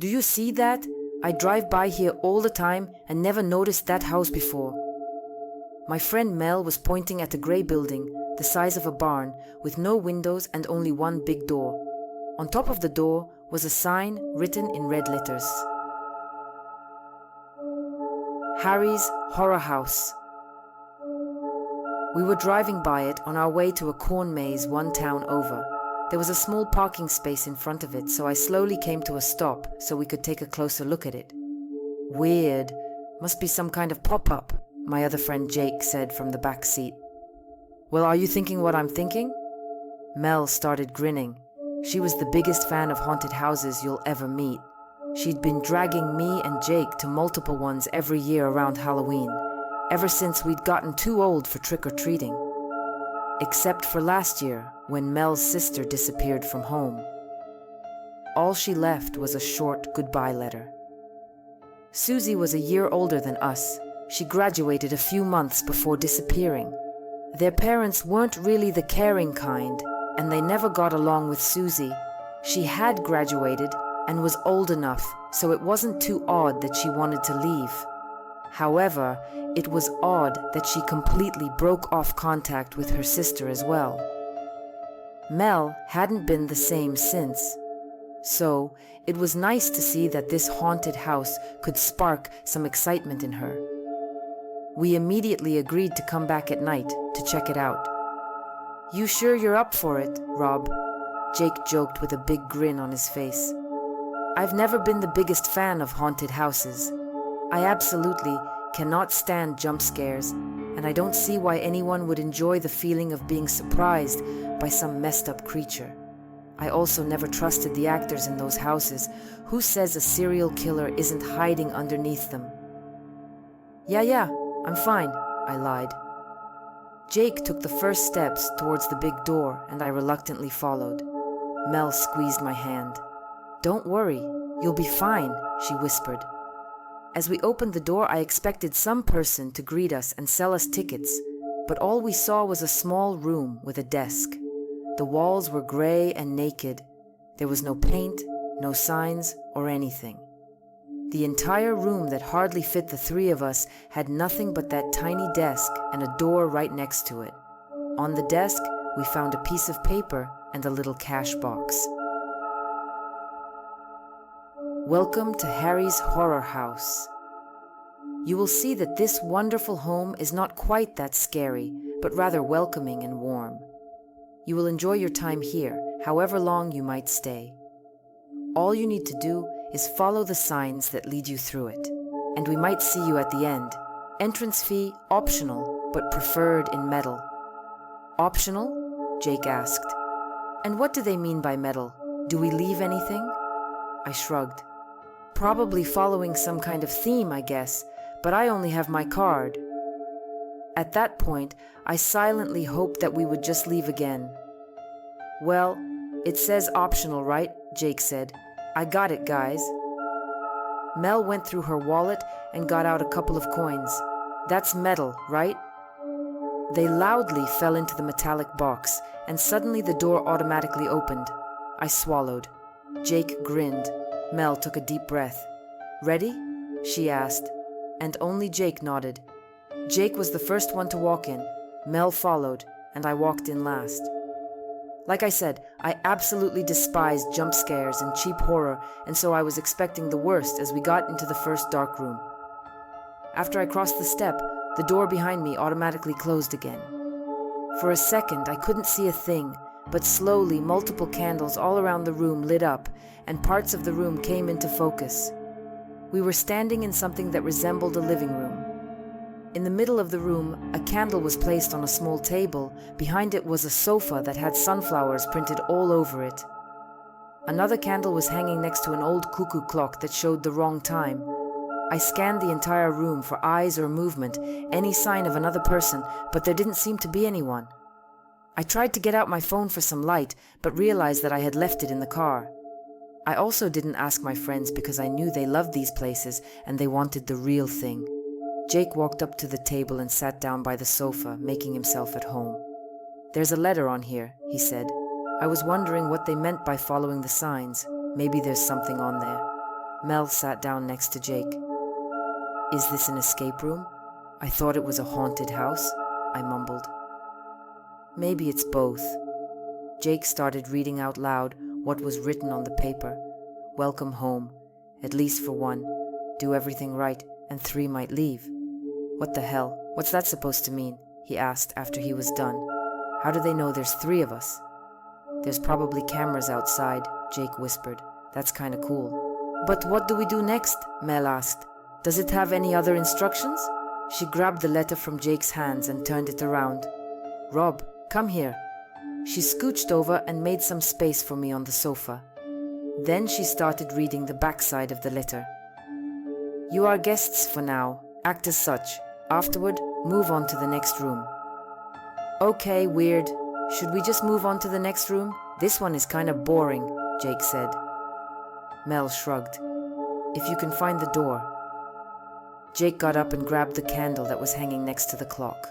Do you see that? I drive by here all the time and never noticed that house before. My friend Mel was pointing at a grey building, the size of a barn, with no windows and only one big door. On top of the door was a sign written in red letters. Harry's Horror House. We were driving by it on our way to a corn maze one town over. There was a small parking space in front of it, so I slowly came to a stop so we could take a closer look at it. Weird. Must be some kind of pop-up, my other friend Jake said from the back seat. Well, are you thinking what I'm thinking? Mel started grinning. She was the biggest fan of haunted houses you'll ever meet. She'd been dragging me and Jake to multiple ones every year around Halloween, ever since we'd gotten too old for trick-or-treating. Except for last year, when Mel's sister disappeared from home. All she left was a short goodbye letter. Susie was a year older than us. She graduated a few months before disappearing. Their parents weren't really the caring kind, and they never got along with Susie. She had graduated and was old enough, so it wasn't too odd that she wanted to leave. However, it was odd that she completely broke off contact with her sister as well. Mel hadn't been the same since. So, it was nice to see that this haunted house could spark some excitement in her. We immediately agreed to come back at night to check it out. You sure you're up for it, Rob? Jake joked with a big grin on his face. I've never been the biggest fan of haunted houses. I absolutely cannot stand jump scares, and I don't see why anyone would enjoy the feeling of being surprised by some messed up creature. I also never trusted the actors in those houses. Who says a serial killer isn't hiding underneath them? Yeah, I'm fine, I lied. Jake took the first steps towards the big door, and I reluctantly followed. Mel squeezed my hand. Don't worry, you'll be fine, she whispered. As we opened the door, I expected some person to greet us and sell us tickets, but all we saw was a small room with a desk. The walls were gray and naked. There was no paint, no signs, or anything. The entire room that hardly fit the three of us had nothing but that tiny desk and a door right next to it. On the desk, we found a piece of paper and a little cash box. Welcome to Harry's Horror House. You will see that this wonderful home is not quite that scary, but rather welcoming and warm. You will enjoy your time here, however long you might stay. All you need to do is follow the signs that lead you through it, and we might see you at the end. Entrance fee optional, but preferred in metal. Optional? Jake asked. And what do they mean by metal? Do we leave anything? I shrugged. Probably following some kind of theme, I guess, but I only have my card. At that point, I silently hoped that we would just leave again. Well, it says optional, right? Jake said. I got it, guys. Mel went through her wallet and got out a couple of coins. That's metal, right? They loudly fell into the metallic box, and suddenly the door automatically opened. I swallowed. Jake grinned. Mel took a deep breath. Ready? She asked, and only Jake nodded. Jake was the first one to walk in. Mel followed, and I walked in last. Like I said, I absolutely despised jump scares and cheap horror, and so I was expecting the worst as we got into the first dark room. After I crossed the step, the door behind me automatically closed again. For a second, I couldn't see a thing, but slowly multiple candles all around the room lit up, and parts of the room came into focus. We were standing in something that resembled a living room. In the middle of the room, a candle was placed on a small table. Behind it was a sofa that had sunflowers printed all over it. Another candle was hanging next to an old cuckoo clock that showed the wrong time. I scanned the entire room for eyes or movement, any sign of another person, but there didn't seem to be anyone. I tried to get out my phone for some light, but realized that I had left it in the car. I also didn't ask my friends because I knew they loved these places and they wanted the real thing. Jake walked up to the table and sat down by the sofa, making himself at home. There's a letter on here, he said. I was wondering what they meant by following the signs. Maybe there's something on there. Mel sat down next to Jake. Is this an escape room? I thought it was a haunted house, I mumbled. Maybe it's both. Jake started reading out loud what was written on the paper. Welcome home, at least for 1. Do everything right, and 3 might leave. What the hell? What's that supposed to mean? He asked after he was done. How do they know there's 3 of us? There's probably cameras outside, Jake whispered. That's kinda cool. But what do we do next? Mel asked. Does it have any other instructions? She grabbed the letter from Jake's hands and turned it around. Rob, come here. She scooched over and made some space for me on the sofa. Then she started reading the backside of the letter. You are guests for now. Act as such. Afterward, move on to the next room. Okay, weird. Should we just move on to the next room? This one is kind of boring, Jake said. Mel shrugged. If you can find the door. Jake got up and grabbed the candle that was hanging next to the clock.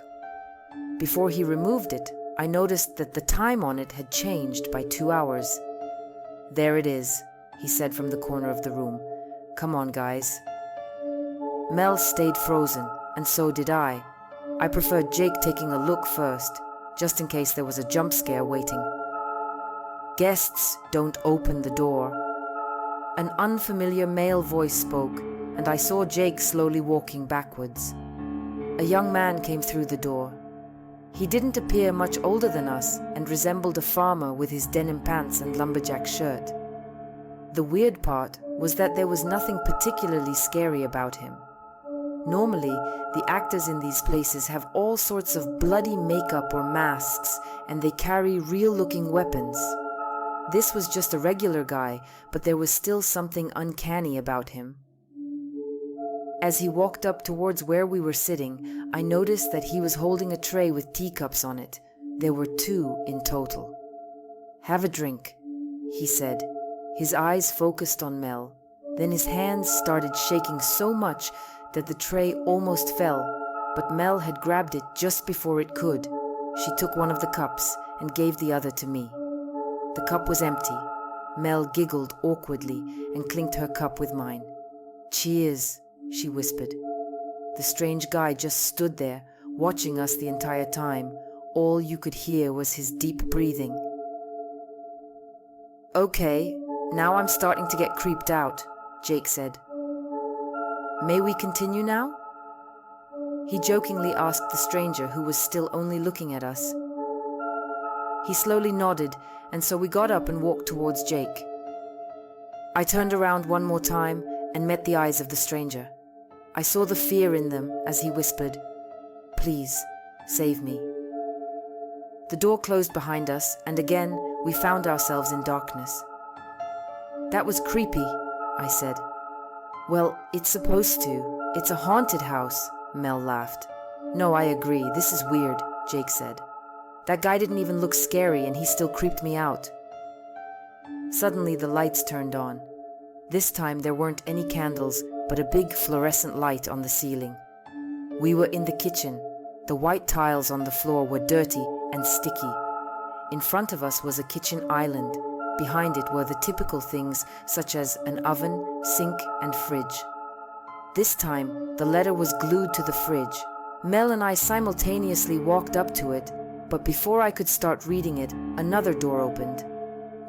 Before he removed it, I noticed that the time on it had changed by 2 hours. There it is, he said from the corner of the room. Come on, guys. Mel stayed frozen, and so did I. I preferred Jake taking a look first, just in case there was a jump scare waiting. Guests don't open the door. An unfamiliar male voice spoke, and I saw Jake slowly walking backwards. A young man came through the door. He didn't appear much older than us and resembled a farmer with his denim pants and lumberjack shirt. The weird part was that there was nothing particularly scary about him. Normally, the actors in these places have all sorts of bloody makeup or masks, and they carry real-looking weapons. This was just a regular guy, but there was still something uncanny about him. As he walked up towards where we were sitting, I noticed that he was holding a tray with teacups on it. There were 2 in total. Have a drink, he said. His eyes focused on Mel. Then his hands started shaking so much that the tray almost fell, but Mel had grabbed it just before it could. She took one of the cups and gave the other to me. The cup was empty. Mel giggled awkwardly and clinked her cup with mine. Cheers, she whispered. The strange guy just stood there, watching us the entire time. All you could hear was his deep breathing. Okay, now I'm starting to get creeped out, Jake said. May we continue now? He jokingly asked the stranger who was still only looking at us. He slowly nodded, and so we got up and walked towards Jake. I turned around one more time and met the eyes of the stranger. I saw the fear in them as he whispered, Please, save me. The door closed behind us, and again we found ourselves in darkness. That was creepy, I said. Well, it's supposed to. It's a haunted house, Mel laughed. No, I agree. This is weird, Jake said. That guy didn't even look scary, and he still creeped me out. Suddenly the lights turned on. This time there weren't any candles, but a big fluorescent light on the ceiling. We were in the kitchen. The white tiles on the floor were dirty and sticky. In front of us was a kitchen island. Behind it were the typical things such as an oven, sink, and fridge. This time, the letter was glued to the fridge. Mel and I simultaneously walked up to it, but before I could start reading it, another door opened.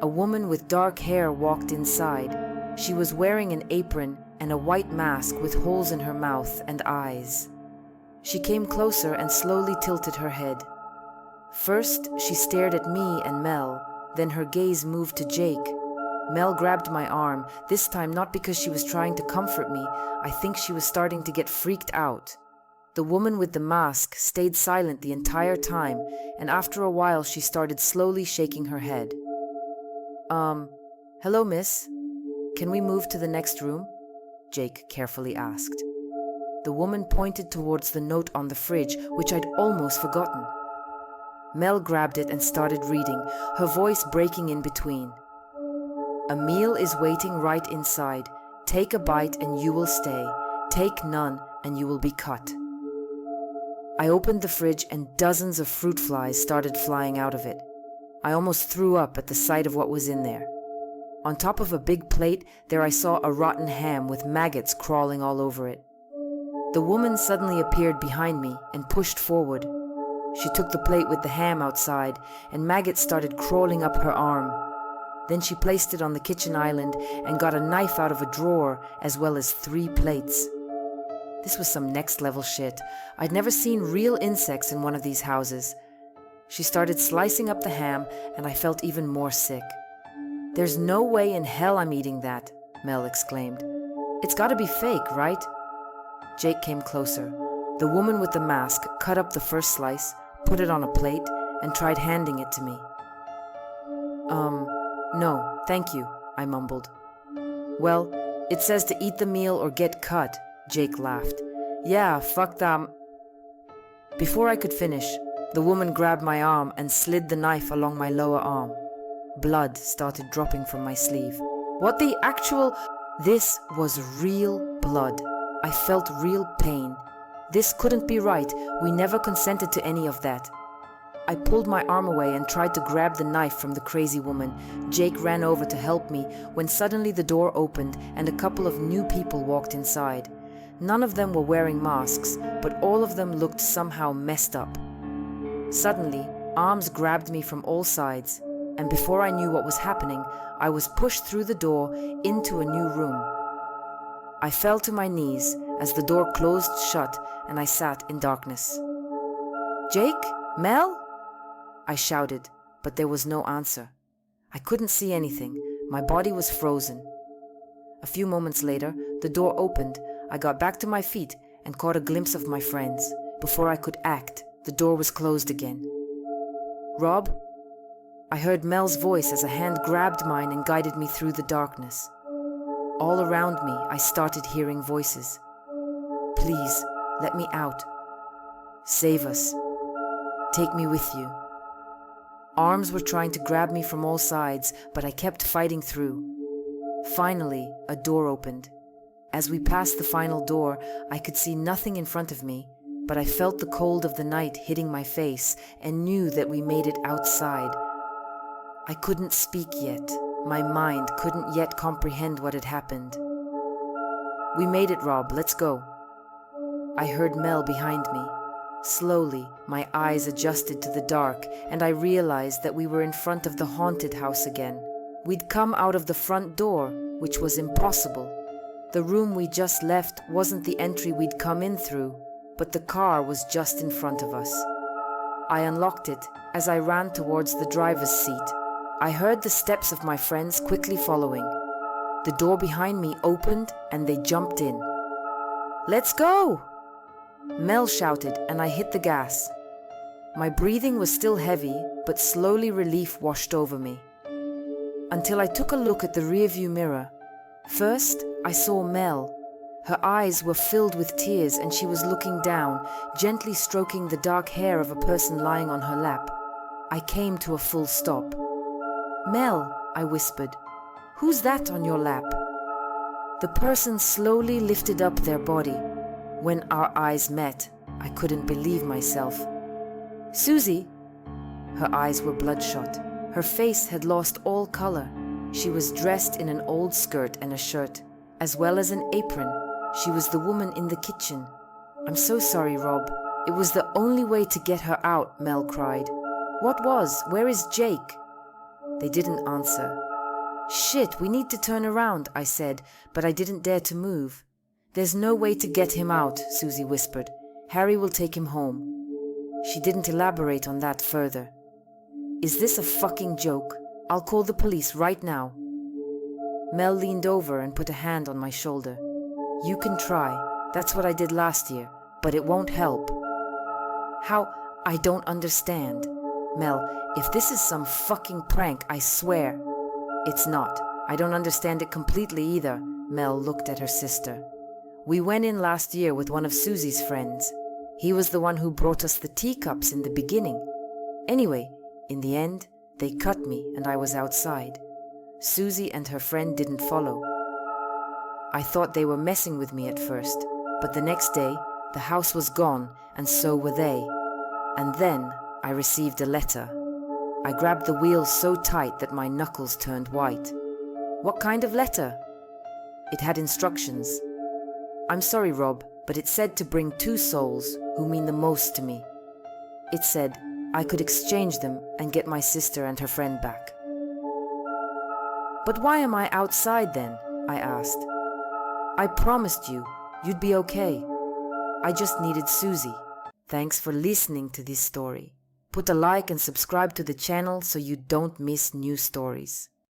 A woman with dark hair walked inside. She was wearing an apron and a white mask with holes in her mouth and eyes. She came closer and slowly tilted her head. First, she stared at me and Mel, then her gaze moved to Jake. Mel grabbed my arm, this time not because she was trying to comfort me. I think she was starting to get freaked out. The woman with the mask stayed silent the entire time, and after a while she started slowly shaking her head. Hello, miss? Can we move to the next room? Jake carefully asked. The woman pointed towards the note on the fridge, which I'd almost forgotten. Mel grabbed it and started reading, her voice breaking in between. A meal is waiting right inside. Take a bite and you will stay. Take none and you will be cut. I opened the fridge and dozens of fruit flies started flying out of it. I almost threw up at the sight of what was in there. On top of a big plate, there I saw a rotten ham with maggots crawling all over it. The woman suddenly appeared behind me and pushed forward. She took the plate with the ham outside, and maggots started crawling up her arm. Then she placed it on the kitchen island and got a knife out of a drawer, as well as 3 plates. This was some next level shit. I'd never seen real insects in one of these houses. She started slicing up the ham, and I felt even more sick. "There's no way in hell I'm eating that," Mel exclaimed. "It's gotta be fake, right?" Jake came closer. The woman with the mask cut up the first slice, put it on a plate, and tried handing it to me. No, thank you," I mumbled. "Well, it says to eat the meal or get cut," Jake laughed. "Yeah, fuck them." Before I could finish, the woman grabbed my arm and slid the knife along my lower arm. Blood started dropping from my sleeve. What the actual... This was real blood. I felt real pain. This couldn't be right. We never consented to any of that. I pulled my arm away and tried to grab the knife from the crazy woman. Jake ran over to help me when suddenly the door opened and a couple of new people walked inside. None of them were wearing masks, but all of them looked somehow messed up. Suddenly, arms grabbed me from all sides, and before I knew what was happening, I was pushed through the door into a new room. I fell to my knees as the door closed shut and I sat in darkness. "Jake? Mel?" I shouted, but there was no answer. I couldn't see anything. My body was frozen. A few moments later, the door opened. I got back to my feet and caught a glimpse of my friends. Before I could act, the door was closed again. "Rob?" I heard Mel's voice as a hand grabbed mine and guided me through the darkness. All around me, I started hearing voices. "Please, let me out. Save us. Take me with you." Arms were trying to grab me from all sides, but I kept fighting through. Finally, a door opened. As we passed the final door, I could see nothing in front of me, but I felt the cold of the night hitting my face and knew that we made it outside. I couldn't speak yet. My mind couldn't yet comprehend what had happened. "We made it, Rob. Let's go." I heard Mel behind me. Slowly, my eyes adjusted to the dark, and I realized that we were in front of the haunted house again. We'd come out of the front door, which was impossible. The room we just left wasn't the entry we'd come in through, but the car was just in front of us. I unlocked it as I ran towards the driver's seat. I heard the steps of my friends quickly following. The door behind me opened and they jumped in. "Let's go!" Mel shouted and I hit the gas. My breathing was still heavy, but slowly relief washed over me. Until I took a look at the rearview mirror. First, I saw Mel. Her eyes were filled with tears and she was looking down, gently stroking the dark hair of a person lying on her lap. I came to a full stop. "Mel," I whispered, "who's that on your lap?" The person slowly lifted up their body. When our eyes met, I couldn't believe myself. "Susie?" Her eyes were bloodshot. Her face had lost all color. She was dressed in an old skirt and a shirt, as well as an apron. She was the woman in the kitchen. "I'm so sorry, Rob. It was the only way to get her out," Mel cried. "What was? Where is Jake?" They didn't answer. "Shit, we need to turn around," I said, but I didn't dare to move. "There's no way to get him out," Susie whispered. "Harry will take him home." She didn't elaborate on that further. "Is this a fucking joke? I'll call the police right now." Mel leaned over and put a hand on my shoulder. "You can try. That's what I did last year, but it won't help." "How? I don't understand." "Mel, if this is some fucking prank, I swear." "It's not. I don't understand it completely either." Mel looked at her sister. "We went in last year with one of Susie's friends. He was the one who brought us the teacups in the beginning. Anyway, in the end, they cut me and I was outside. Susie and her friend didn't follow. I thought they were messing with me at first, but the next day, the house was gone and so were they. And then I received a letter. I grabbed the wheel so tight that my knuckles turned white. What kind of letter? It had instructions. I'm sorry, Rob, but it said to bring 2 souls who mean the most to me. It said I could exchange them and get my sister and her friend back. But why am I outside then? I asked. I promised you you'd be okay. I just needed Susie. Thanks for listening to this story. Put a like and subscribe to the channel so you don't miss new stories.